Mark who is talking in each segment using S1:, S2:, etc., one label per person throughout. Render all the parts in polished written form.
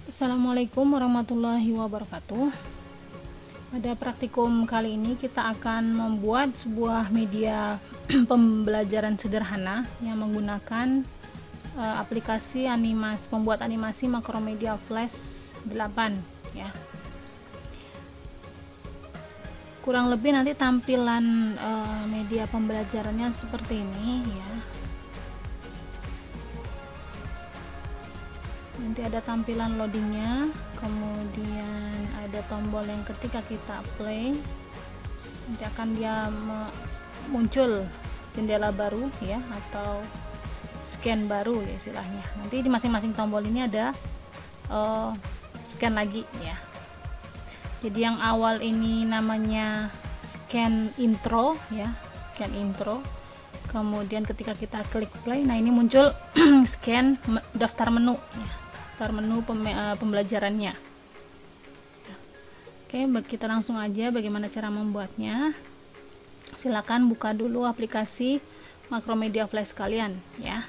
S1: Assalamualaikum warahmatullahi wabarakatuh. Pada praktikum kali ini kita akan membuat sebuah media pembelajaran sederhana yang menggunakan aplikasi pembuat animasi Macromedia Flash 8 ya. Kurang lebih nanti tampilan media pembelajarannya seperti ini ya. Nanti ada tampilan loadingnya, kemudian ada tombol yang ketika kita play nanti akan dia muncul jendela baru ya, atau scan baru ya istilahnya. Nanti di masing-masing tombol ini ada scan lagi ya. Jadi yang awal ini namanya scan intro ya, scan intro. Kemudian ketika kita klik play, nah ini muncul scan daftar menu ya, daftar menu pembelajarannya. Oke, kita langsung aja bagaimana cara membuatnya. Silakan buka dulu aplikasi Macromedia Flash kalian ya.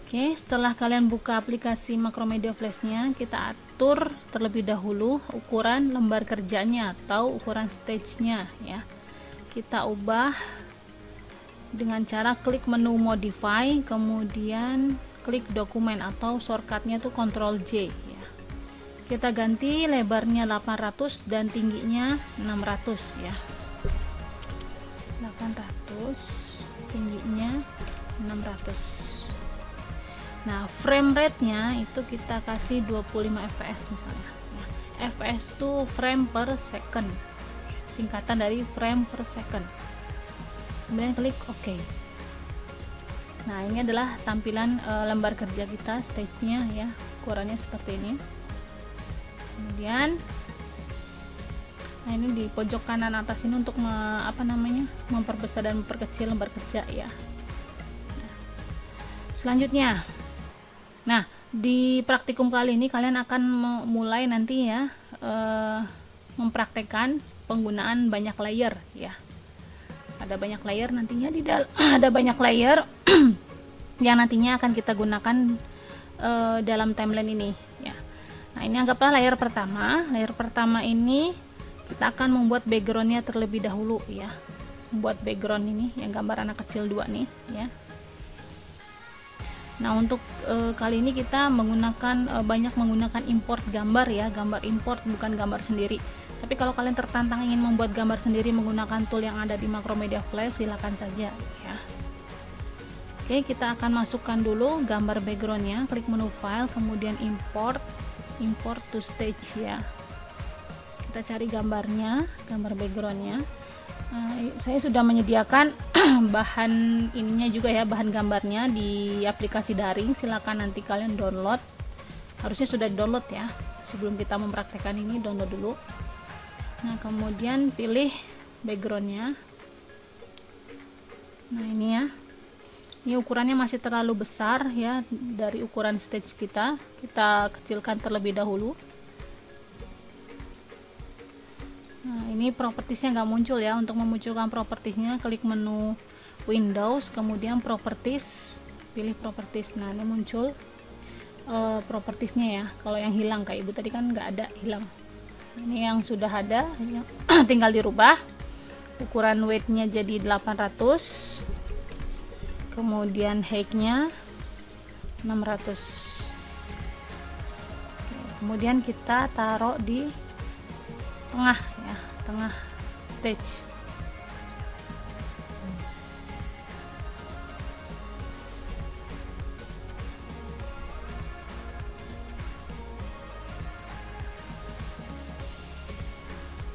S1: Oke, setelah kalian buka aplikasi Macromedia Flash-nya, kita atur terlebih dahulu ukuran lembar kerjanya atau ukuran stage-nya ya. Kita ubah dengan cara klik menu modify, kemudian klik dokumen atau shortcutnya itu Ctrl J ya. Kita ganti lebarnya 800 dan tingginya 600 ya. 800, tingginya 600. Nah, frame rate-nya itu kita kasih 25 fps misalnya. Nah, fps itu frame per second, singkatan dari frame per second. Kemudian klik OK. Nah, ini adalah tampilan lembar kerja kita, stage-nya ya, ukurannya seperti ini. Kemudian, nah ini di pojok kanan atas ini untuk memperbesar dan memperkecil lembar kerja ya. Nah, selanjutnya, nah di praktikum kali ini kalian akan mulai nanti ya mempraktekkan penggunaan banyak layer ya. Ada banyak layer nantinya ada banyak layer yang nantinya akan kita gunakan dalam timeline ini ya. Nah, ini anggaplah layer pertama. Layer pertama ini kita akan membuat backgroundnya terlebih dahulu ya. Membuat background ini yang gambar anak kecil 2 nih ya. Nah, untuk kali ini kita banyak menggunakan import gambar ya, gambar import bukan gambar sendiri. Tapi kalau kalian tertantang ingin membuat gambar sendiri menggunakan tool yang ada di Macromedia Flash, silakan saja ya. Oke, kita akan masukkan dulu gambar backgroundnya, klik menu file, kemudian import to stage ya. Kita cari gambarnya, gambar backgroundnya. Saya sudah menyediakan bahan ininya juga ya, bahan gambarnya di aplikasi daring. Silakan nanti kalian download, harusnya sudah download ya, sebelum kita mempraktekkan ini download dulu. Nah, kemudian pilih backgroundnya. Nah, ini ya, ini ukurannya masih terlalu besar ya dari ukuran stage kita kecilkan terlebih dahulu. Nah, ini propertiesnya nggak muncul ya. Untuk memunculkan propertiesnya, klik menu Windows, kemudian properties, pilih properties. Nah, ini muncul propertiesnya ya. Kalau yang hilang kayak ibu tadi kan nggak ada, hilang. Ini yang sudah ada, tinggal dirubah. Ukuran weight-nya jadi 800, kemudian height-nya 600. Kemudian kita taruh di tengah ya, tengah stage.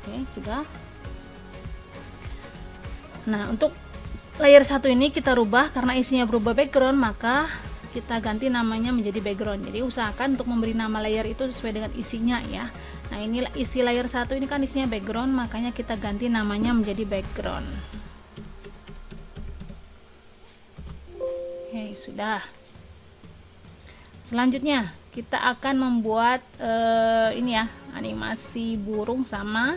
S1: Oke, sudah. Nah, untuk layer 1 ini kita rubah karena isinya berubah background, maka kita ganti namanya menjadi background. Jadi usahakan untuk memberi nama layer itu sesuai dengan isinya ya. Nah, ini isi layer 1 ini kan isinya background, makanya kita ganti namanya menjadi background. Oke, sudah. Selanjutnya kita akan membuat ini ya, animasi burung sama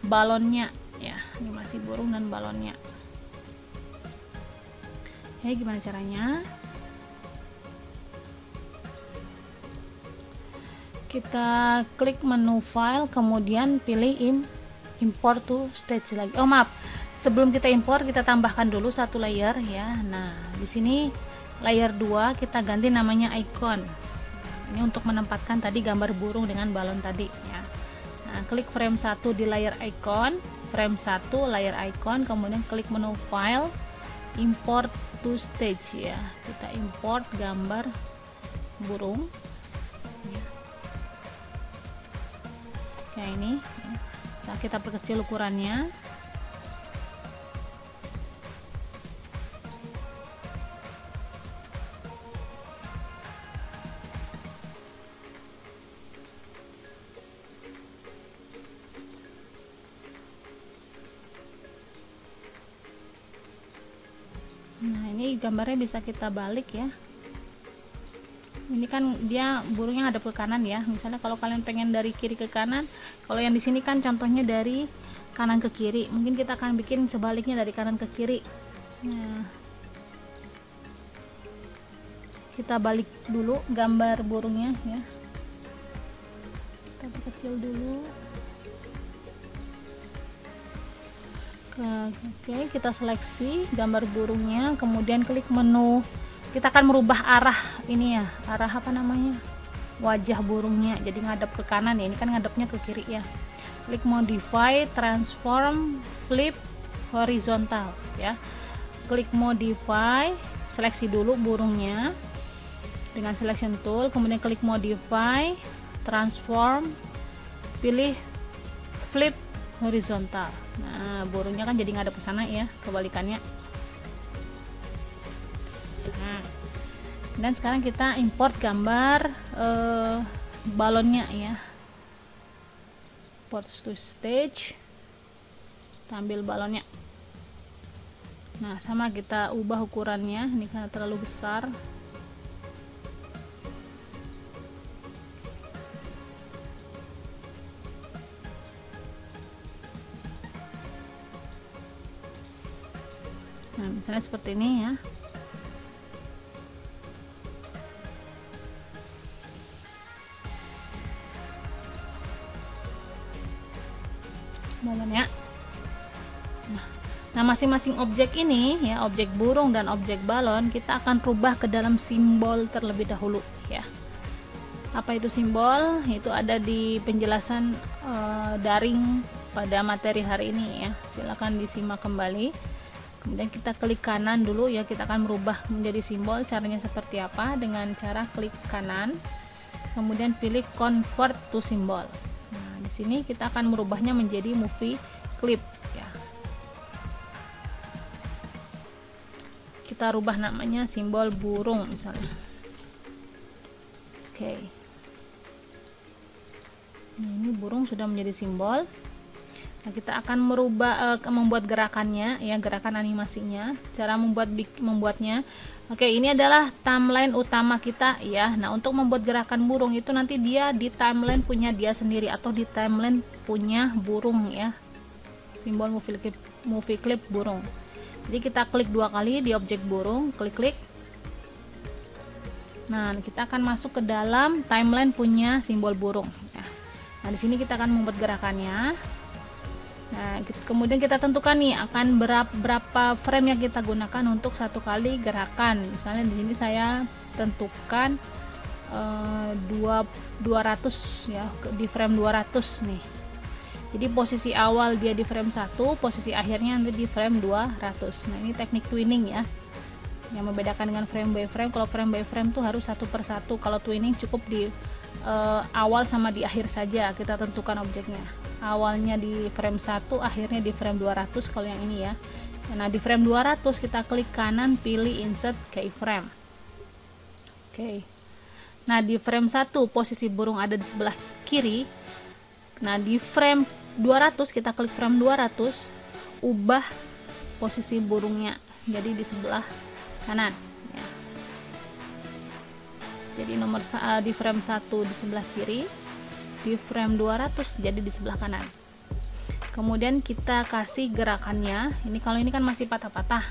S1: balonnya ya, animasi burung dan balonnya. Gimana caranya? Kita klik menu file, kemudian pilih import to stage lagi. Oh maaf, sebelum kita import kita tambahkan dulu satu layer ya. Nah di sini layer 2 kita ganti namanya icon. Ini untuk menempatkan tadi gambar burung dengan balon tadi ya. Nah klik frame 1 di layer icon, frame 1 layer icon, kemudian klik menu file, import to stage ya. Kita import gambar burung ya. Kayak ini ya. Nah, kita perkecil ukurannya. Nah ini gambarnya bisa kita balik ya. Ini kan dia burungnya hadap ke kanan ya. Misalnya kalau kalian pengen dari kiri ke kanan, kalau yang di sini kan contohnya dari kanan ke kiri, mungkin kita akan bikin sebaliknya dari kanan ke kiri. Nah, kita balik dulu gambar burungnya ya. Kita kecil dulu. Oke, kita seleksi gambar burungnya, kemudian klik menu. Kita akan merubah arah ini ya, arah apa namanya, wajah burungnya, jadi ngadep ke kanan ya. Ini kan ngadepnya ke kiri ya. Klik modify, transform, flip, horizontal ya. Klik modify, seleksi dulu burungnya dengan selection tool, kemudian klik modify, transform, pilih flip horizontal. Nah burungnya kan jadi ngadep ke sana ya, kebalikannya. Nah, dan sekarang kita import gambar balonnya ya. Import to stage, kita ambil balonnya. Nah sama, kita ubah ukurannya, ini karena terlalu besar. Nah misalnya seperti ini ya. Balonnya. Nah masing-masing objek ini ya, objek burung dan objek balon, kita akan rubah ke dalam simbol terlebih dahulu ya. Apa itu simbol? Itu ada di penjelasan daring pada materi hari ini ya. Silakan disimak kembali. Kemudian kita klik kanan dulu ya, kita akan merubah menjadi simbol. Caranya seperti apa? Dengan cara klik kanan, kemudian pilih convert to symbol. Nah, di sini kita akan merubahnya menjadi movie clip ya. Kita rubah namanya simbol burung misalnya. Oke. Ini burung sudah menjadi simbol. Nah, kita akan merubah membuat gerakannya ya, gerakan animasinya. Cara membuatnya. Oke, ini adalah timeline utama kita ya. Nah, untuk membuat gerakan burung itu nanti dia di timeline punya dia sendiri atau di timeline punya burung ya. Simbol movie clip burung. Jadi kita klik 2 kali di objek burung, klik-klik. Nah, kita akan masuk ke dalam timeline punya simbol burung ya. Nah, di sini kita akan membuat gerakannya. Nah, kemudian kita tentukan nih akan berapa frame yang kita gunakan untuk satu kali gerakan. Misalnya di sini saya tentukan 200 ya, di frame 200 nih. Jadi posisi awal dia di frame 1, posisi akhirnya nanti di frame 200. Nah, ini teknik twinning ya. Yang membedakan dengan frame by frame, kalau frame by frame tuh harus satu per satu. Kalau twinning cukup di awal sama di akhir saja kita tentukan objeknya. Awalnya di frame 1, akhirnya di frame 200 kalau yang ini ya. Nah, di frame 200 kita klik kanan, pilih insert keyframe. Oke. Nah, di frame 1 posisi burung ada di sebelah kiri. Nah, di frame 200 kita klik frame 200, ubah posisi burungnya jadi di sebelah kanan ya. Jadi di frame 1 di sebelah kiri, di frame 200 jadi di sebelah kanan. Kemudian kita kasih gerakannya. Ini kalau ini kan masih patah-patah.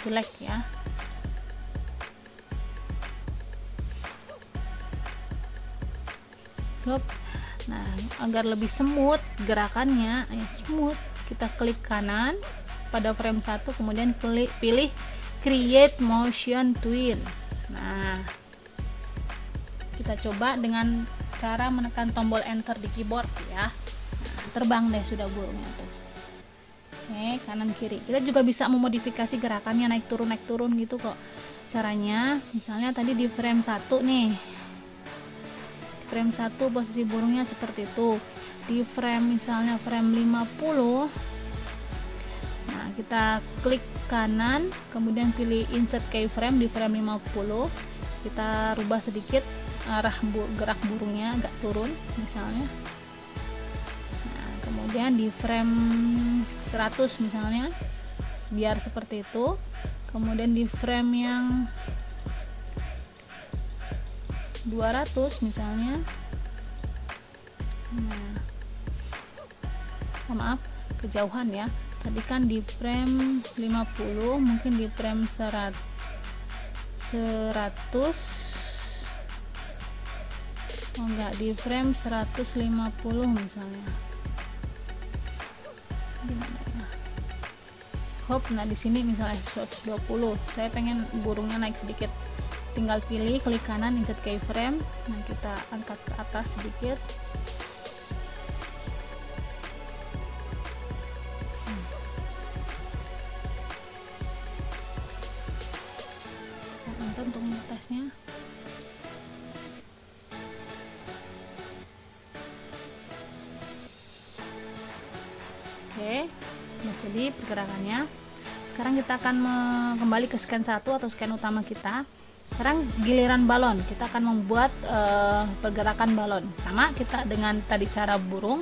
S1: jelek ya. Nah, agar lebih smooth gerakannya, smooth, kita klik kanan pada frame 1, kemudian pilih create motion twin. Nah, kita coba dengan cara menekan tombol enter di keyboard ya. Nah, terbang deh sudah burungnya tuh. Oke, kanan kiri. Kita juga bisa memodifikasi gerakannya naik turun gitu kok. Caranya, misalnya tadi di frame 1 nih. Frame 1 posisi burungnya seperti itu. Di frame misalnya frame 50, nah kita klik kanan, kemudian pilih insert keyframe di frame 50, kita rubah sedikit arah gerak burungnya agak turun misalnya. Nah, kemudian di frame 100 misalnya, biar seperti itu. Kemudian di frame yang 200 misalnya, nah, maaf kejauhan ya, tadi kan di frame 50, mungkin di frame 100 oh enggak, di frame 150 misalnya. Gimana ya? Hop, nah di sini misalnya 120, saya pengen burungnya naik sedikit, tinggal pilih klik kanan insert keyframe. Nah, kita angkat ke atas sedikit. Nah, untuk mengetesnya. Oke, nah jadi pergerakannya. Sekarang kita akan kembali ke scan 1 atau scan utama kita. Sekarang giliran balon, kita akan membuat pergerakan balon. Sama kita dengan tadi cara burung,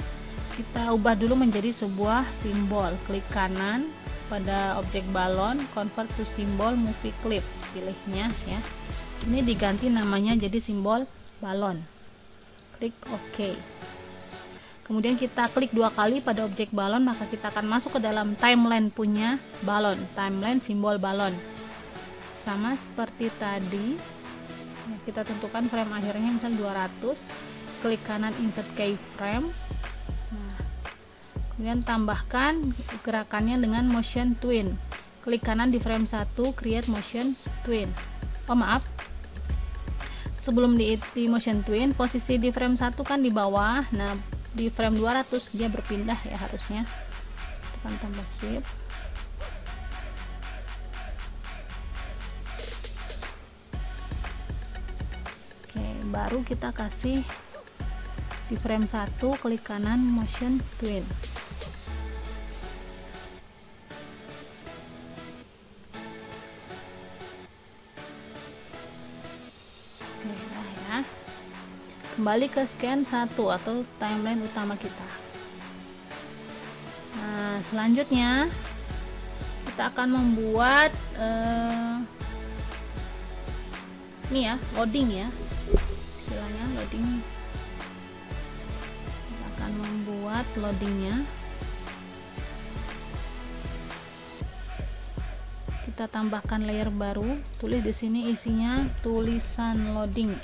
S1: kita ubah dulu menjadi sebuah simbol. Klik kanan pada objek balon, convert to symbol movie clip, pilihnya ya. Ini diganti namanya jadi simbol balon. Klik OK. Kemudian kita klik 2 kali pada objek balon, maka kita akan masuk ke dalam timeline punya balon, timeline simbol balon. Sama seperti tadi, kita tentukan frame akhirnya misalnya 200, klik kanan insert keyframe. Nah, kemudian tambahkan gerakannya dengan motion twin. Klik kanan di frame 1, create motion twin. Oh maaf, sebelum di motion twin, posisi di frame 1 kan di bawah. Nah, di frame 200 dia berpindah ya harusnya. Tekan tombol shift. Oke, baru kita kasih di frame 1, klik kanan motion twin. Oke, nah ya. Kembali ke scan 1 atau timeline utama kita. Nah, selanjutnya kita akan membuat ini ya, loading ya, istilahnya loading. Kita akan membuat loadingnya. Kita tambahkan layer baru, tulis di sini isinya tulisan loading.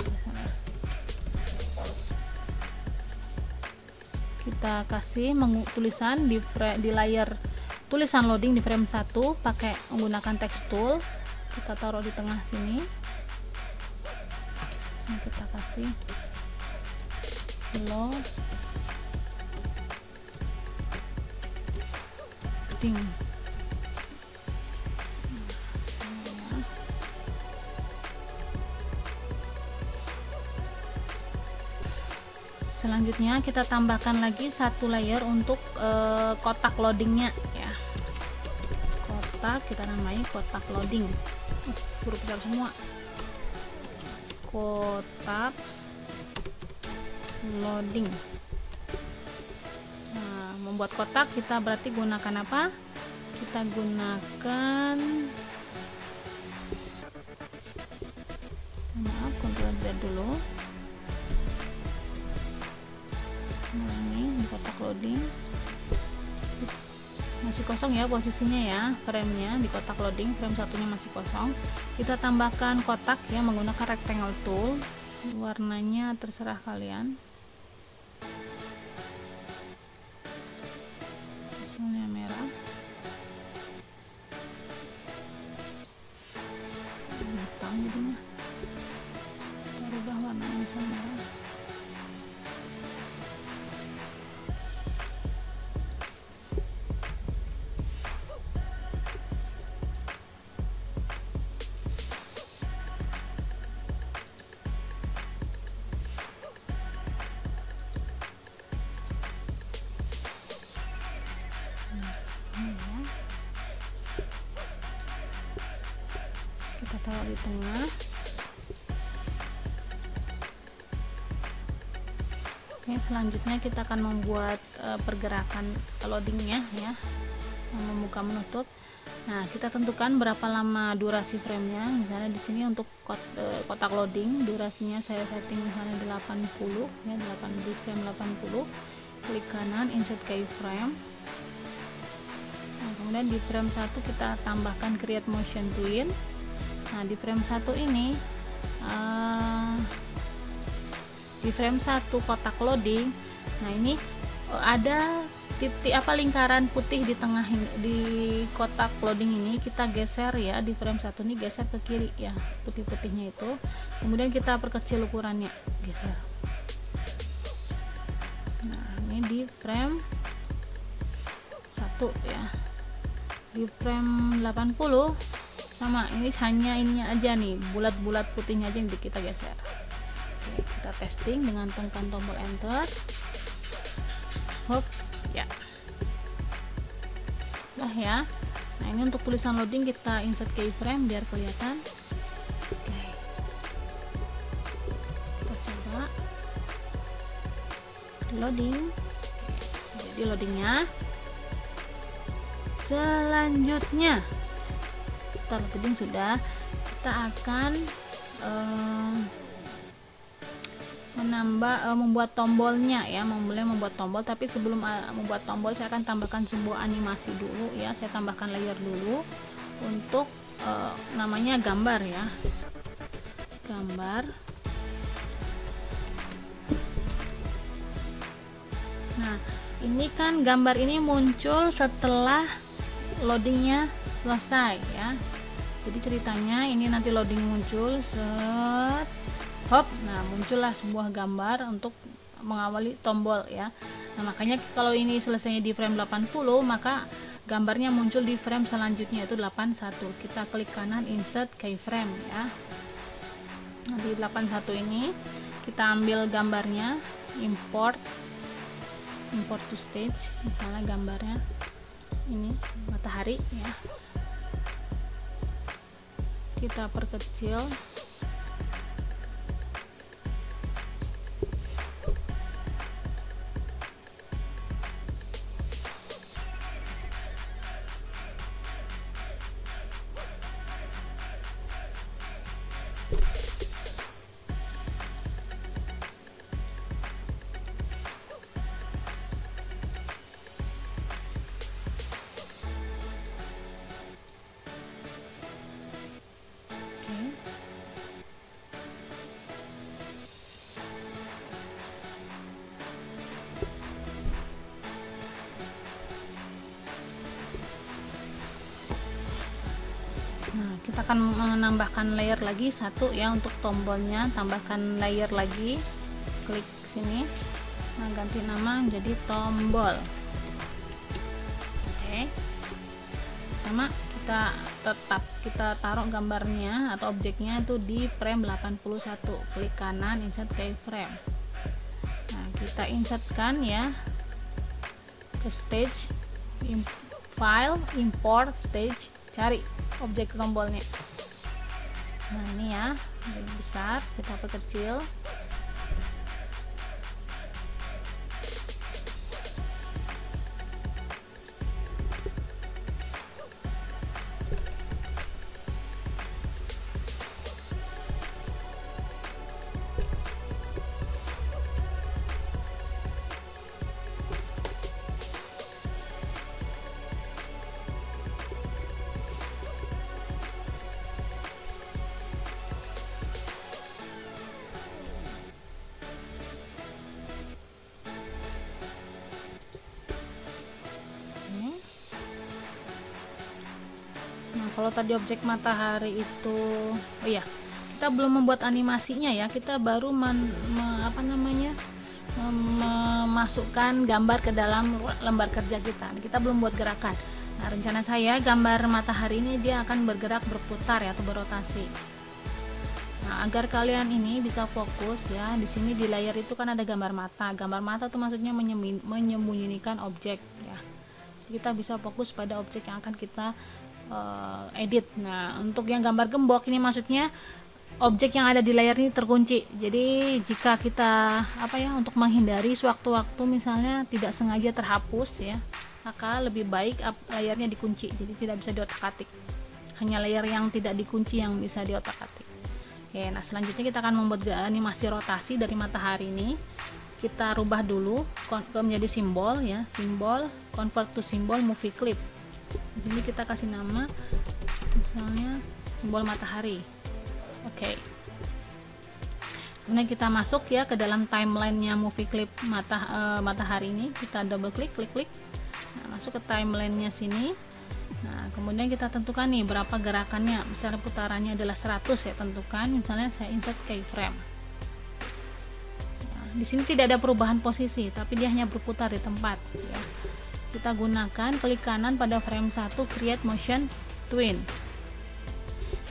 S1: Kita kasih tulisan di layer tulisan loading di frame 1 pakai menggunakan text tool. Kita taruh di tengah sini. Kita kasih loading. Selanjutnya kita tambahkan lagi satu layer untuk kotak loadingnya ya. Kotak kita namai kotak loading. Huruf besar semua. Kotak loading. Nah, membuat kotak kita berarti gunakan apa? Kita gunakan, maaf, Ctrl Z dulu. Nah, ini kotak loading masih kosong ya posisinya ya, framenya di kotak loading, frame satunya masih kosong. Kita tambahkan kotak ya menggunakan rectangle tool, warnanya terserah kalian, misalnya merah, hitam jadinya, kita rubah warnanya misalnya merah. Kita taruh di tengah. Oke, selanjutnya kita akan membuat pergerakan loadingnya ya, membuka menutup. Nah, kita tentukan berapa lama durasi framenya. Misalnya di sini untuk kotak loading durasinya saya setting misalnya 80 ya, 8 di frame 80. Klik kanan insert keyframe. Nah, kemudian di frame 1 kita tambahkan create motion twin. Nah, di frame 1 ini di frame 1 kotak loading, nah ini ada titik lingkaran putih di tengah ini, di kotak loading ini kita geser ya, di frame 1 ini geser ke kiri ya, putih-putihnya itu, kemudian kita perkecil ukurannya, geser. Nah, ini di frame 1 ya. Di frame 80 sama, ini hanya ininya aja nih, bulat-bulat putihnya aja yang kita geser. Oke, kita testing dengan tekan tombol enter. Hop, ya. Nah ya. Nah, ini untuk tulisan loading kita insert keyframe biar kelihatan. Oke. Kita coba loading. Jadi loadingnya. Selanjutnya loading sudah, kita akan membuat tombolnya ya, membuat tombol. Tapi sebelum membuat tombol saya akan tambahkan sebuah animasi dulu ya, saya tambahkan layer dulu untuk namanya gambar ya, gambar. Nah, ini kan gambar ini muncul setelah loadingnya selesai ya. Jadi ceritanya ini nanti loading muncul, set, hop, nah muncullah sebuah gambar untuk mengawali tombol ya. Nah, makanya kalau ini selesainya di frame 80, maka gambarnya muncul di frame selanjutnya yaitu 81. Kita klik kanan insert keyframe ya. Nah, di 81 ini kita ambil gambarnya, import to stage, misalnya gambarnya ini matahari ya, kita perkecil. Nah, kita akan menambahkan layer lagi satu ya untuk tombolnya, tambahkan layer lagi, klik sini, nah ganti nama menjadi tombol. Oke, sama kita taruh gambarnya atau objeknya itu di frame 81, klik kanan insert keyframe. Nah, kita insertkan ya ke stage, file, import stage, cari objek tombolnya. Nah, ini ya, lebih besar, kita perkecil. kalau tadi objek matahari itu, oh iya, kita belum membuat animasinya ya, kita baru memasukkan gambar ke dalam lembar kerja kita. Kita belum buat gerakan. Nah, rencana saya gambar matahari ini dia akan bergerak berputar ya, atau berotasi. Nah, agar kalian ini bisa fokus ya, di sini di layar itu kan ada gambar mata. Gambar mata itu maksudnya menyembunyikan objek ya. Kita bisa fokus pada objek yang akan kita edit. Nah, untuk yang gambar gembok ini maksudnya objek yang ada di layar ini terkunci. Jadi jika kita untuk menghindari sewaktu-waktu misalnya tidak sengaja terhapus ya, maka lebih baik layarnya dikunci, jadi tidak bisa diotak-atik. Hanya layar yang tidak dikunci yang bisa diotak-atik. Oke, nah selanjutnya kita akan membuat animasi rotasi dari matahari ini. Kita rubah dulu menjadi simbol ya, simbol, convert to symbol, movie clip. Di sini kita kasih nama misalnya simbol matahari. Oke. Kemudian kita masuk ya ke dalam timelinenya movie clip matahari ini. Kita double klik, klik. Nah, masuk ke timelinenya sini. Nah, kemudian kita tentukan nih berapa gerakannya. Misalnya putarannya adalah 100 ya, tentukan. Misalnya saya insert keyframe. Nah, di sini tidak ada perubahan posisi, tapi dia hanya berputar di tempat ya. Kita gunakan klik kanan pada frame 1 create motion twin.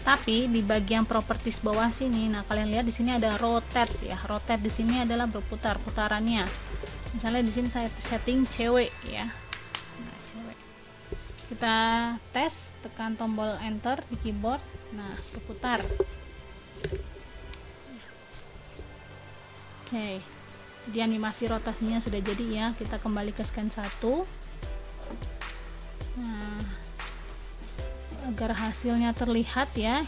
S1: Tapi di bagian properties bawah sini, nah kalian lihat di sini ada rotate ya. Rotate di sini adalah berputar putarannya. Misalnya di sini saya setting cewek ya. Nah, cewek. Kita tes, tekan tombol enter di keyboard. Nah, berputar. Oke. Jadi animasi rotasinya sudah jadi ya. Kita kembali ke scan 1. Nah, agar hasilnya terlihat ya.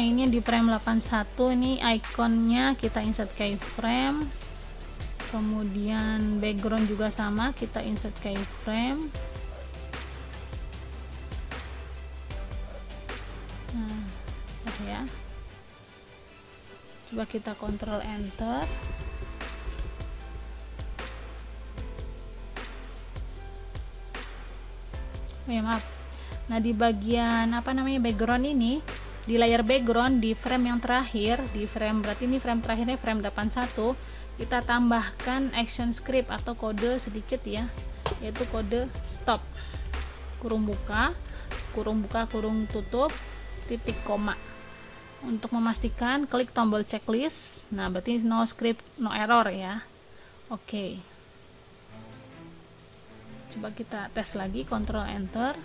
S1: Ini di frame 81, ini ikonnya kita insert keyframe. Kemudian background juga sama, kita insert keyframe. Nah, ya. Coba kita kontrol enter. Oh ya, maaf. Nah, di bagian background ini, di layar background di frame yang terakhir, berarti ini frame terakhirnya frame 81, kita tambahkan action script atau kode sedikit ya, yaitu kode stop, kurung buka, kurung tutup, titik koma. Untuk memastikan klik tombol checklist. Nah, berarti no script no error ya. Oke. Coba kita tes lagi, control enter.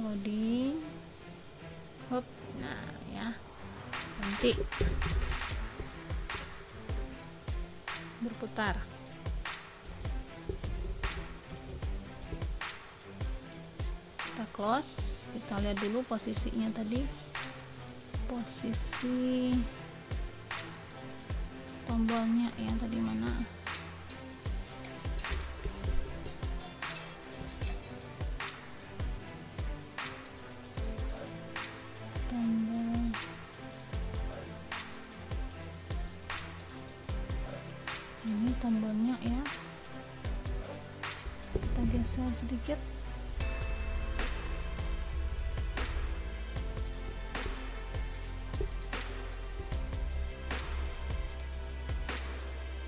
S1: Loading. Hop. Nah, ya. Nanti berputar. Kita close. Kita lihat dulu posisinya tadi. Posisi tombolnya yang tadi mana? Ini tombolnya ya, kita geser sedikit.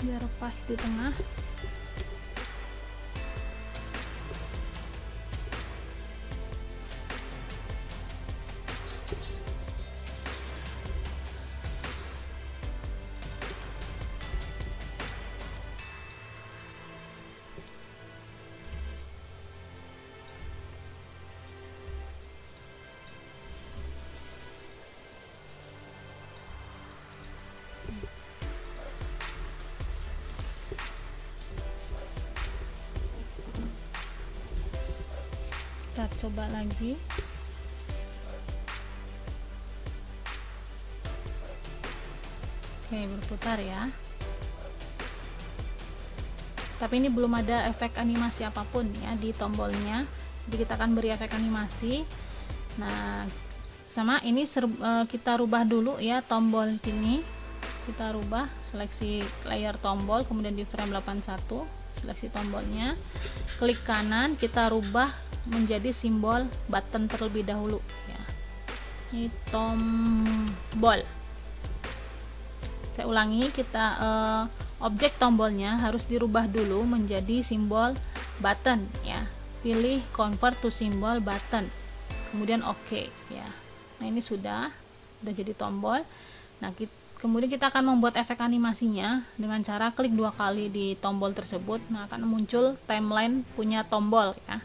S1: Biar pas di tengah. Kita coba lagi. Oke, berputar ya. Tapi ini belum ada efek animasi apapun ya di tombolnya. Jadi kita akan beri efek animasi. Nah, sama ini kita rubah dulu ya tombol ini. Kita rubah seleksi layar tombol, kemudian di frame 81 seleksi tombolnya, klik kanan, kita rubah menjadi simbol button terlebih dahulu ya. Ini tombol. Saya ulangi, kita objek tombolnya harus dirubah dulu menjadi simbol button ya. Pilih convert to symbol button, kemudian oke ya. Nah ini sudah jadi tombol. Nah kemudian kita akan membuat efek animasinya dengan cara klik 2 kali di tombol tersebut. Nah akan muncul timeline punya tombol ya.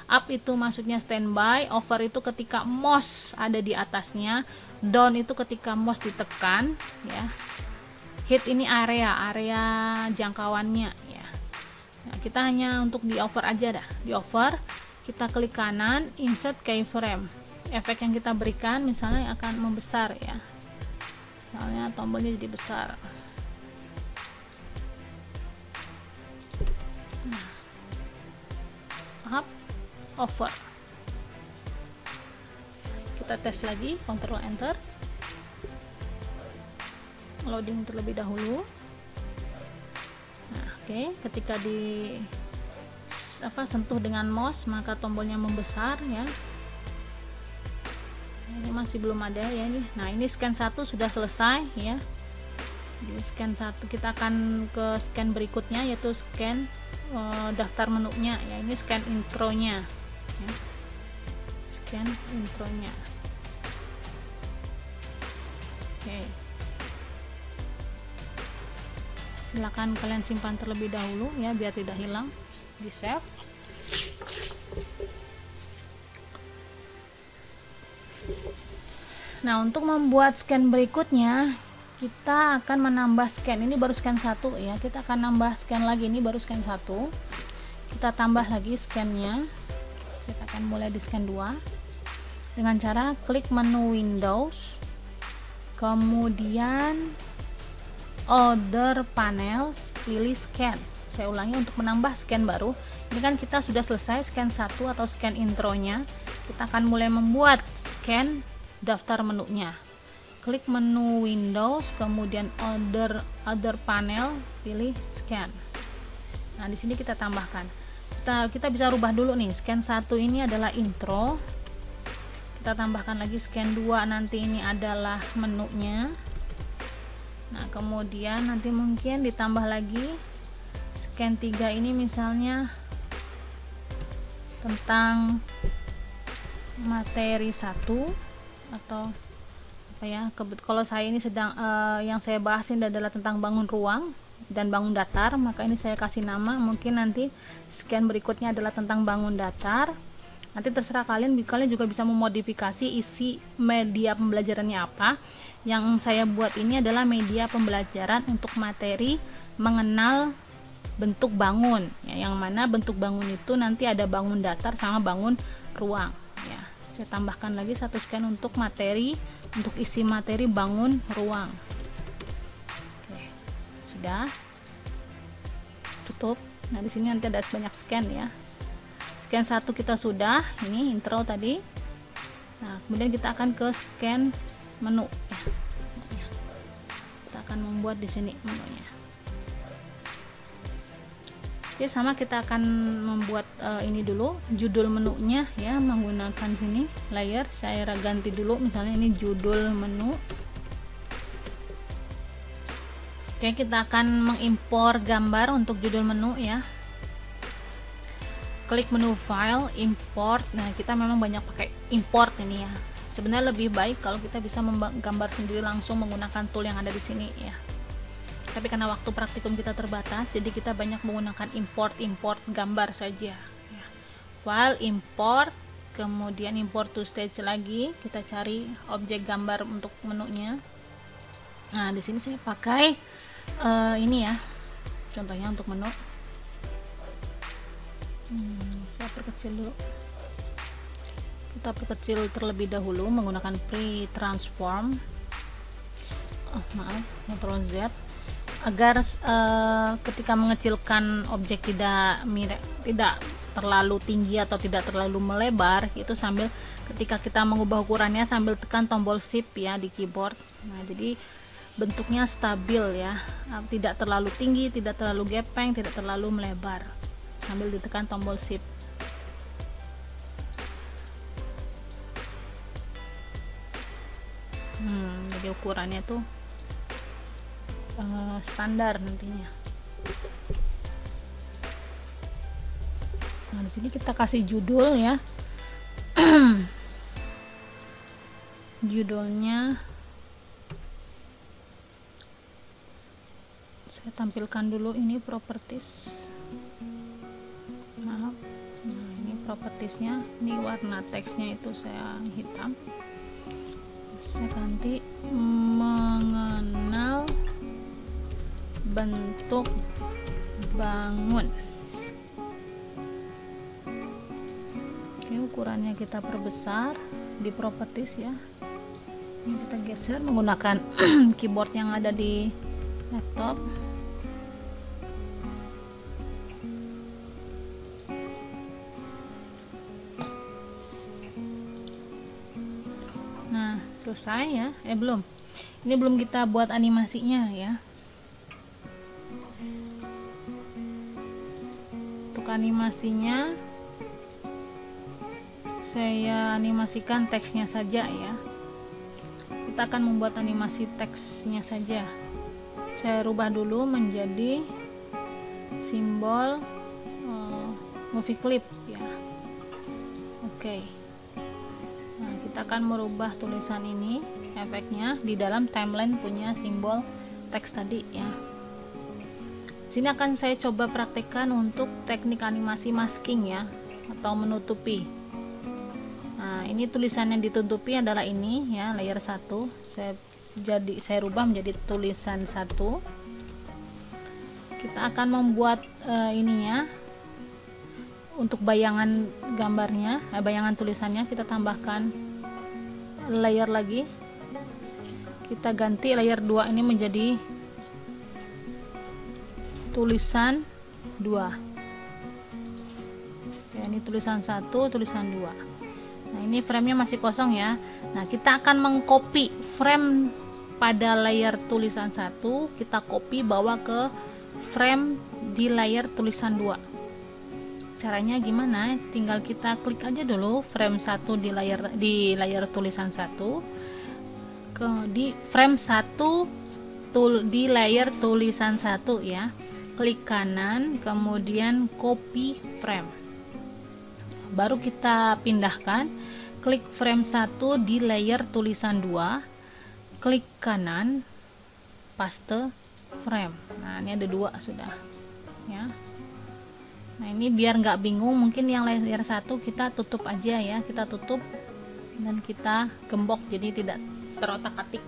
S1: Up itu maksudnya standby, over itu ketika mouse ada di atasnya, down itu ketika mouse ditekan ya. Hit ini area jangkauannya ya. Nah, kita hanya untuk di over aja dah. Di over kita klik kanan, insert keyframe. Efek yang kita berikan misalnya akan membesar ya. Misalnya tombolnya jadi besar. Nah, up, over. Kita tes lagi, Ctrl Enter. Loading terlebih dahulu. Nah, oke, ketika sentuh dengan mouse maka tombolnya membesar ya. Ini masih belum ada ya ini. Nah, ini scan 1 sudah selesai ya. Di scan 1 kita akan ke scan berikutnya, yaitu scan daftar menunya ya. Ini scan intronya ya. Scan intronya. Oke. Silakan kalian simpan terlebih dahulu ya biar tidak hilang. Di save. Nah, untuk membuat scan berikutnya kita akan menambah scan. Ini baru scan 1 ya. Kita akan nambah scan lagi. Ini baru scan 1. Kita tambah lagi scannya. Kita akan mulai di scan 2 dengan cara klik menu Windows, kemudian Other Panels, pilih Scan. Saya ulangi, untuk menambah scan baru. Ini kan kita sudah selesai scan 1 atau scan intronya. Kita akan mulai membuat scan daftar menunya. Klik menu Windows, kemudian Other Panel, pilih Scan. Nah, di sini kita tambahkan. Kita bisa rubah dulu nih. Scan 1 ini adalah intro. Kita tambahkan lagi scan 2, nanti ini adalah menunya. Nah, kemudian nanti mungkin ditambah lagi scan 3 ini misalnya tentang materi 1 atau apa ya. Kalau saya ini sedang yang saya bahas ini adalah tentang bangun ruang dan bangun datar, maka ini saya kasih nama. Mungkin nanti scan berikutnya adalah tentang bangun datar. Nanti terserah kalian juga bisa memodifikasi isi media pembelajarannya apa. Yang saya buat ini adalah media pembelajaran untuk materi mengenal bentuk bangun ya, yang mana bentuk bangun itu nanti ada bangun datar sama bangun ruang ya. Saya tambahkan lagi satu scan untuk materi, untuk isi materi bangun ruang. Oke, sudah, tutup. Nah, di sini nanti ada banyak scan ya. Scan 1 kita sudah, ini intro tadi. Nah, kemudian kita akan ke scan menu ya. Kita akan membuat di sini menunya. Oke, sama kita akan membuat ini dulu, judul menunya ya, menggunakan sini layer. Saya ganti dulu, misalnya ini judul menu. Oke, kita akan mengimpor gambar untuk judul menu ya. Klik menu file, import. Nah, kita memang banyak pakai import ini ya. Sebenarnya lebih baik kalau kita bisa menggambar sendiri langsung menggunakan tool yang ada di sini ya. Tapi karena waktu praktikum kita terbatas, jadi kita banyak menggunakan import gambar saja ya. File, import, kemudian import to stage lagi. Kita cari objek gambar untuk menunya. Nah, di sini saya pakai ini ya. Contohnya untuk menu. Saya perkecil dulu. Kita perkecil terlebih dahulu menggunakan pre-transform. Ctrl Z, agar ketika mengecilkan objek tidak terlalu tinggi atau tidak terlalu melebar, itu sambil ketika kita mengubah ukurannya sambil tekan tombol shift ya di keyboard. Nah, jadi bentuknya stabil ya, tidak terlalu tinggi, tidak terlalu gepeng, tidak terlalu melebar, sambil ditekan tombol shift. jadi ukurannya tuh standar nantinya. Nah, di sini kita kasih judul ya. Judulnya saya tampilkan dulu, ini properties. Maaf. Nah, ini propertiesnya, ini warna teksnya itu saya hitam. Saya ganti mengenal bentuk bangun. Oke, ukurannya kita perbesar di properties ya. Ini kita geser menggunakan keyboard yang ada di laptop. Nah, selesai ya. Belum. Ini belum kita buat animasinya ya. Untuk animasinya saya animasikan teksnya saja ya. Kita akan membuat animasi teksnya saja. Saya rubah dulu menjadi simbol movie clip ya. Oke. Nah, kita akan merubah tulisan ini, efeknya di dalam timeline punya simbol teks tadi ya. Sini akan saya coba praktekkan untuk teknik animasi masking ya, atau menutupi. Nah, ini tulisan yang ditutupi adalah ini ya, layer 1. Saya rubah menjadi tulisan 1. Kita akan membuat ininya untuk bayangan gambarnya, bayangan tulisannya kita tambahkan layer lagi. Kita ganti layer 2 ini menjadi tulisan 2. Ya, ini tulisan 1, tulisan 2. Nah, ini framenya masih kosong ya. Nah, kita akan mengcopy frame pada layer tulisan 1, kita copy bawa ke frame di layer tulisan 2. Caranya gimana? Tinggal kita klik aja dulu frame 1 di layar tulisan 1. Di frame 1 di layar tulisan 1 ya. Klik kanan, kemudian copy frame. Baru kita pindahkan, klik frame 1 di layer tulisan 2, klik kanan, paste frame. Nah, ini ada 2 sudah ya. Nah, ini biar nggak bingung, mungkin yang layer 1 kita tutup aja ya, kita tutup dan kita gembok jadi tidak terotak-atik.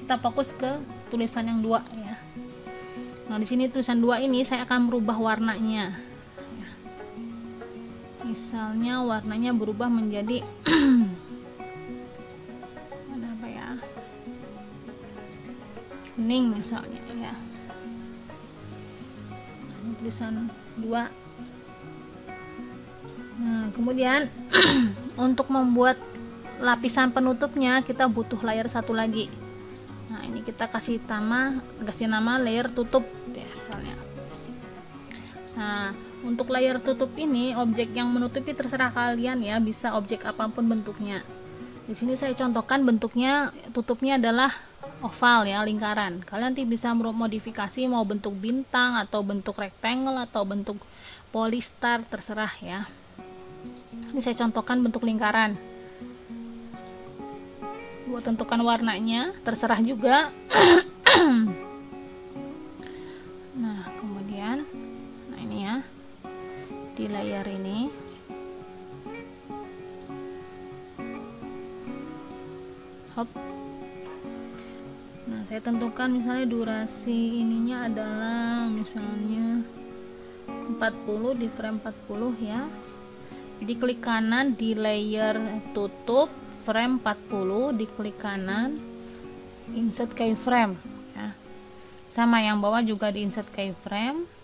S1: Kita fokus ke tulisan yang 2 ya. Nah, di sini tulisan 2 ini saya akan merubah warnanya. Misalnya warnanya berubah menjadi apa ya, kuning misalnya ya. Ini tulisan 2. Nah, kemudian untuk membuat lapisan penutupnya kita butuh layer 1 lagi. Nah, ini kita kasih nama layer tutup ya misalnya. Nah, untuk layer tutup ini, objek yang menutupi terserah kalian ya, bisa objek apapun bentuknya. Di sini saya contohkan bentuknya, tutupnya adalah oval ya, lingkaran. Kalian nanti bisa modifikasi mau bentuk bintang atau bentuk rectangle atau bentuk polistar, terserah ya. Ini saya contohkan bentuk lingkaran. Buat tentukan warnanya, terserah juga. Nah, kemudian ini ya, di layar ini hop. Nah, saya tentukan misalnya durasi ininya adalah misalnya 40 di frame 40 ya. Jadi klik kanan di layer tutup frame 40, diklik kanan insert keyframe ya. Sama yang bawah juga di insert keyframe.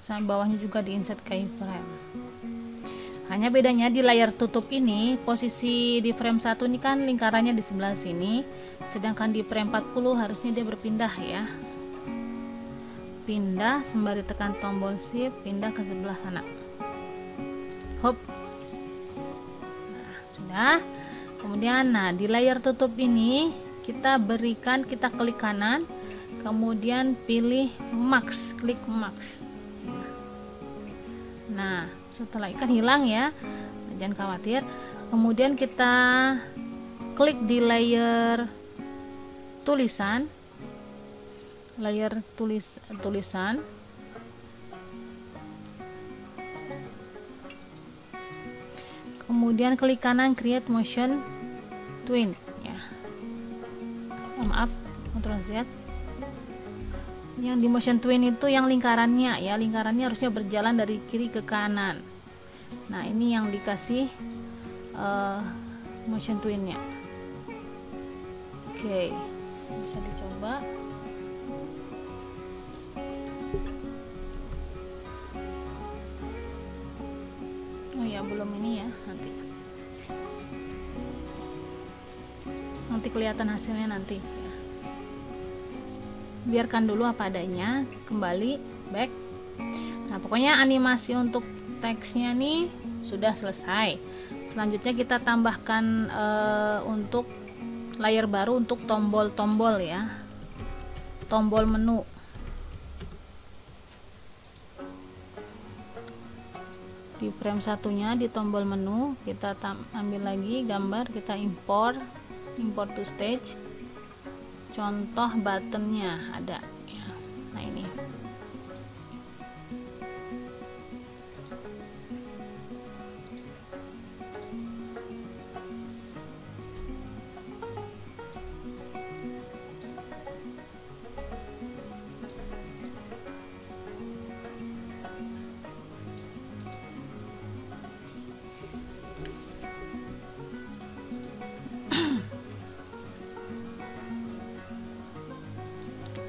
S1: Bawahnya juga di insert keyframe. Hanya bedanya di layar tutup ini, posisi di frame 1 ini kan lingkarannya di sebelah sini, sedangkan di frame 40 harusnya dia berpindah ya. Pindah sembari tekan tombol shift, pindah ke sebelah sana. Hop. Nah, sudah. Kemudian di layar tutup ini kita klik kanan, kemudian pilih max, klik max. Nah, setelah ikan hilang ya, jangan khawatir. Kemudian kita klik di layer tulisan, tulisan. Kemudian klik kanan create motion twin ya. Maaf, Ctrl Z. Yang di motion twin itu yang lingkarannya ya, lingkarannya harusnya berjalan dari kiri ke kanan. Nah, ini yang dikasih motion twinnya. Oke, bisa dicoba. Oh ya, belum ini ya, nanti kelihatan hasilnya nanti ya. Biarkan dulu apa adanya, kembali back. Nah, pokoknya animasi untuk teksnya nih sudah selesai. Selanjutnya kita tambahkan untuk layer baru untuk tombol-tombol ya, tombol menu. Di frame satunya di tombol menu kita ambil lagi gambar, kita import to stage. Contoh buttonnya ada ya. Nah, ini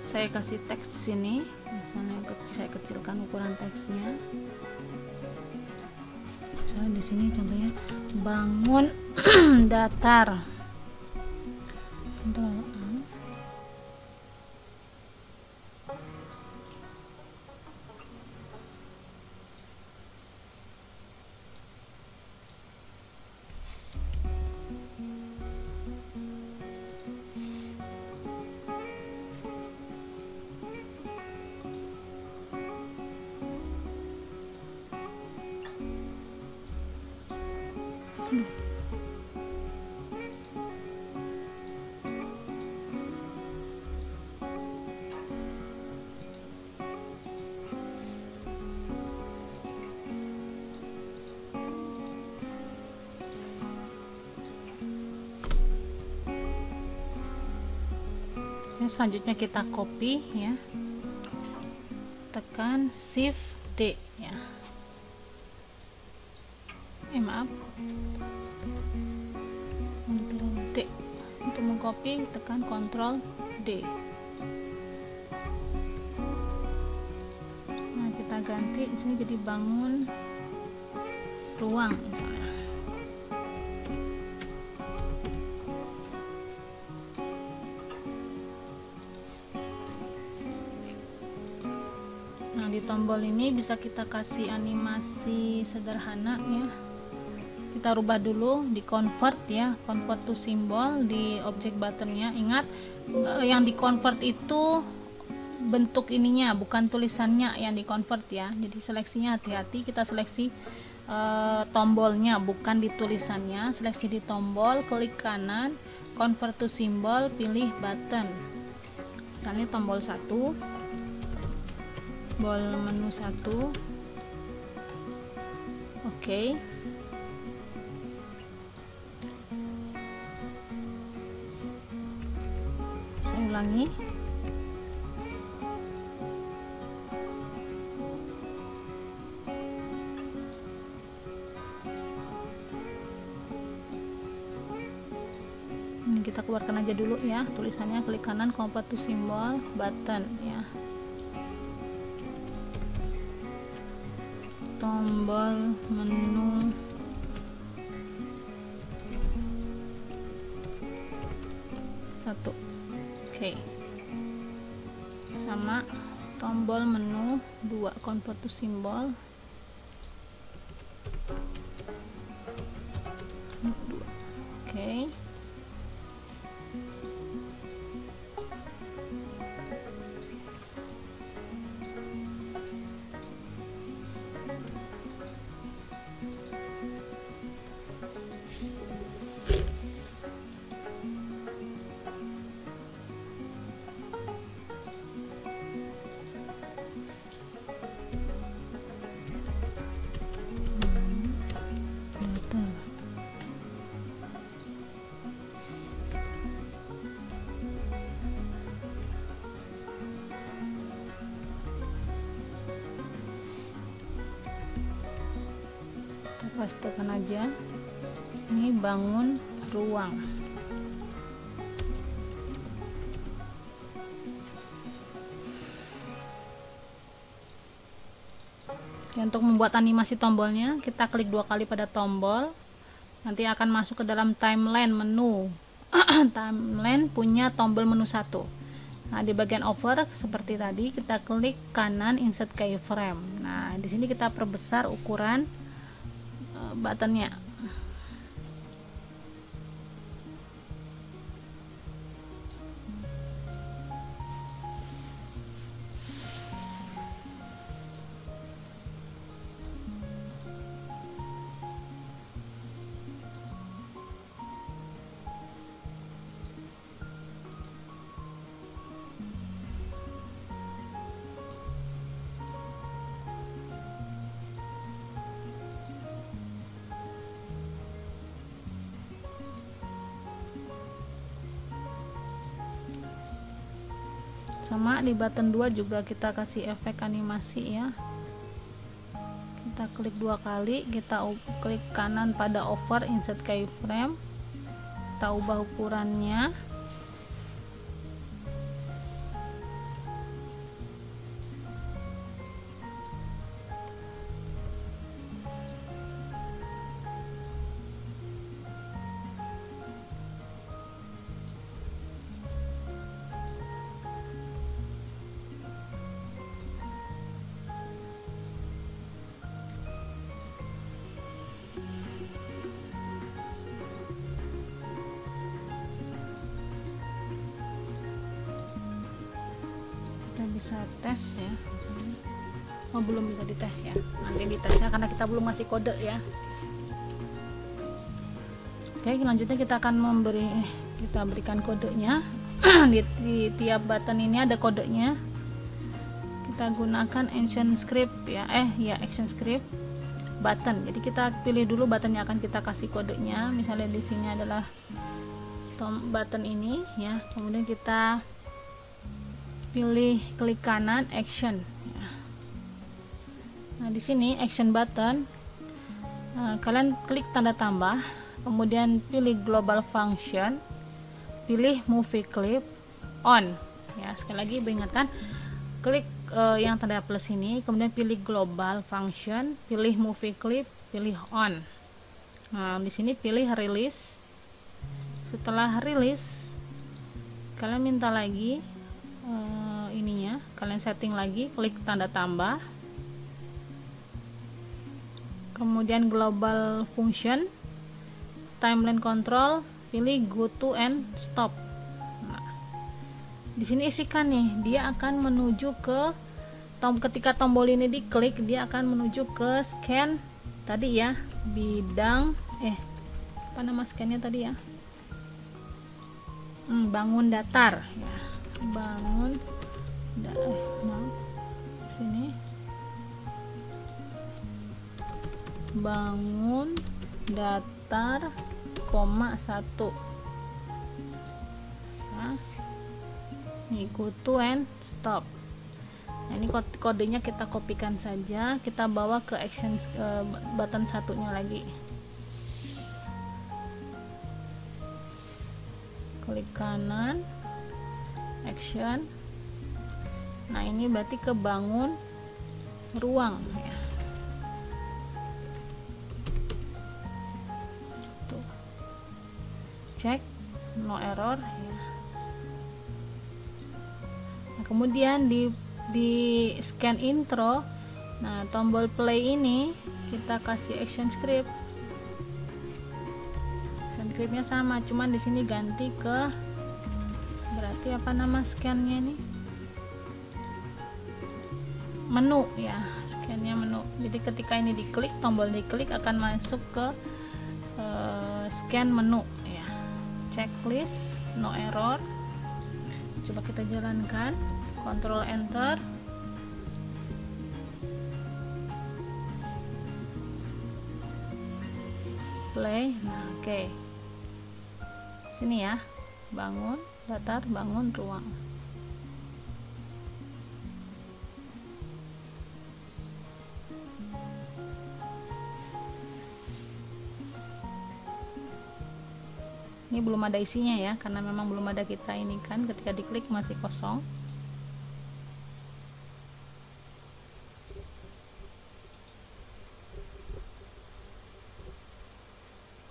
S1: saya kasih teks di sini. Misalnya saya kecilkan ukuran teksnya. Misalnya di sini contohnya bangun datar. Selanjutnya kita copy ya, tekan shift D ya. Maaf, Ctrl D untuk mengcopy, tekan Ctrl D. Nah, kita ganti di sini jadi bangun ruang misalnya. Nah, di tombol ini bisa kita kasih animasi sederhana ya. Kita rubah dulu di convert ya, convert to symbol di object buttonnya. Ingat, yang di convert itu bentuk ininya, bukan tulisannya yang di convert ya. Jadi seleksinya hati-hati, kita seleksi tombolnya, bukan di tulisannya. Seleksi di tombol, klik kanan, convert to symbol, pilih button. Misalnya tombol 1, tombol menu 1. Oke. Saya ulangi. Ini kita keluarkan aja dulu ya tulisannya, klik kanan, convert to symbol, button ya. Tombol menu 1. Oke. Sama tombol menu 2, convert to symbol 2. Oke. pastekan aja. Ini bangun ruang. Oke, untuk membuat animasi tombolnya, kita klik 2 kali pada tombol. Nanti akan masuk ke dalam timeline menu. Timeline punya tombol menu 1. Nah, di bagian over seperti tadi kita klik kanan insert keyframe. Nah, di sini kita perbesar ukuran buttonnya. Sama di button 2 juga kita kasih efek animasi ya. Kita klik 2 kali, kita klik kanan pada over insert keyframe, kita ubah ukurannya. Kita bisa tes ya. Oh, belum bisa dites ya, nanti ditesnya karena kita belum ngasih kode ya. Oke, selanjutnya kita akan berikan kodenya. di tiap button ini ada kodenya. Kita gunakan action script ya, action script button. Jadi kita pilih dulu button yang akan kita kasih kodenya. Misalnya di sini adalah button ini ya, kemudian kita pilih klik kanan action ya. Nah, di sini action button, kalian klik tanda tambah, kemudian pilih global function, pilih movie clip on ya. Sekali lagi beringatkan, klik yang tanda plus ini, kemudian pilih global function, pilih movie clip, pilih on. Nah, di sini pilih release. Setelah release, kalian minta lagi ininya, kalian setting lagi, klik tanda tambah, kemudian global function, timeline control, pilih go to and stop. Nah, di sini isikan nih, dia akan menuju ke ketika tombol ini diklik, dia akan menuju ke scan tadi ya, bidang apa nama scannya tadi ya, bangun datar ya, bangun sini bangun datar, koma 1 nah, ini go to and stop. Nah, ini kodenya kita kopikan saja, kita bawa ke action button satunya lagi, klik kanan action. Nah, ini berarti ke bangun ruang ya. Tuh. Cek no error ya. Nah, kemudian di scan intro, nah tombol play ini kita kasih action script. Action scriptnya sama, cuman di sini ganti ke, berarti apa nama scannya nih, menu ya, scannya menu. Jadi ketika ini diklik, tombol diklik akan masuk ke scan menu ya. Checklist no error, coba kita jalankan, Ctrl enter, play. Nah, oke. Sini ya, bangun datar, bangun ruang. Ini belum ada isinya ya, karena memang belum ada kita ini kan, ketika diklik masih kosong.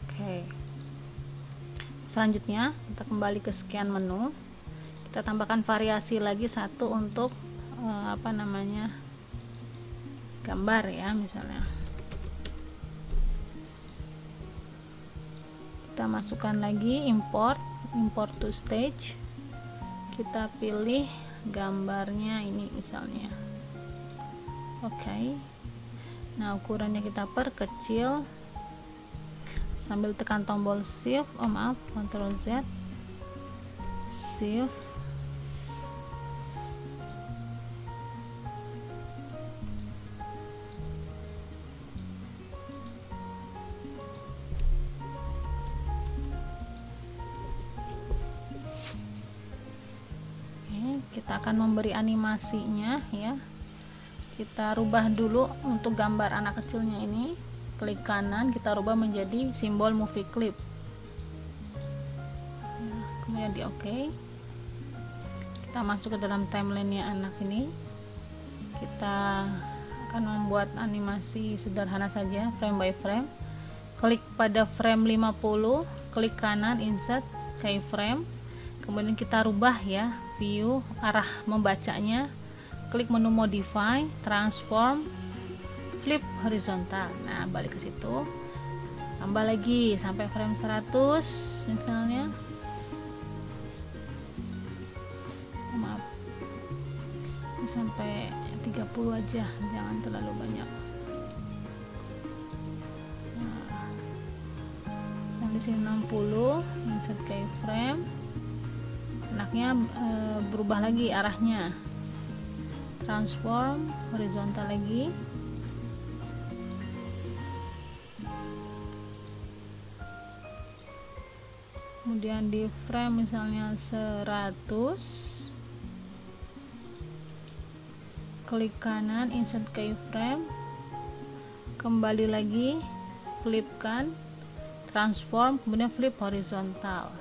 S1: Oke. Selanjutnya kita kembali ke scan menu. Kita tambahkan variasi lagi satu untuk gambar ya, misalnya. Kita masukkan lagi import to stage. Kita pilih gambarnya ini misalnya. Oke. Nah, ukurannya kita perkecil sambil tekan tombol shift, Ctrl Z, shift. Kita akan memberi animasinya ya. Kita rubah dulu untuk gambar anak kecilnya ini. Klik kanan, kita rubah menjadi simbol movie clip. Nah, kemudian di OK. Kita masuk ke dalam timelinenya anak ini. Kita akan membuat animasi sederhana saja, frame by frame. Klik pada frame 50, klik kanan, insert keyframe. Kemudian kita rubah ya view, arah membacanya, klik menu modify, transform, flip horizontal. Nah, balik ke situ, tambah lagi sampai frame 100 misalnya. Maaf, ini sampai 30 aja, jangan terlalu banyak. Nah, sampai sini 60, insert keyframe. Anaknya berubah lagi arahnya, transform horizontal lagi, kemudian di frame misalnya 100, klik kanan, insert keyframe, kembali lagi, flipkan, transform, kemudian flip horizontal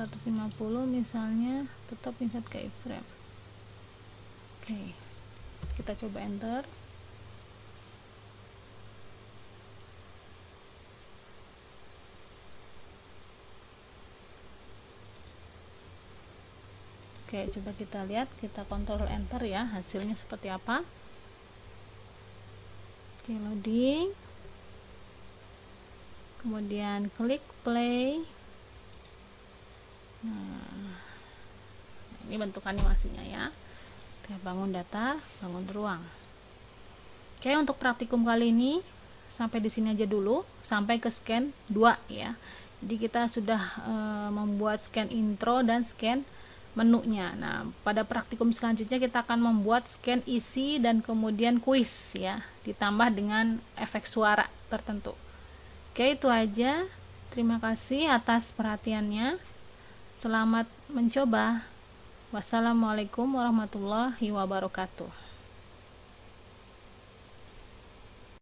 S1: 150 misalnya, tetap insert keyframe. Oke, kita coba enter. Oke, coba kita lihat, kita kontrol enter ya, hasilnya seperti apa. Oke, loading, kemudian klik play. Nah, ini bentuk animasinya ya. Kita bangun data, bangun ruang. Oke, untuk praktikum kali ini sampai di sini aja dulu, sampai ke scan 2 ya. Jadi kita sudah membuat scan intro dan scan menunya. Nah, pada praktikum selanjutnya kita akan membuat scan isi dan kemudian kuis ya, ditambah dengan efek suara tertentu. Oke, itu aja. Terima kasih atas perhatiannya. Selamat mencoba. Wassalamualaikum warahmatullahi wabarakatuh.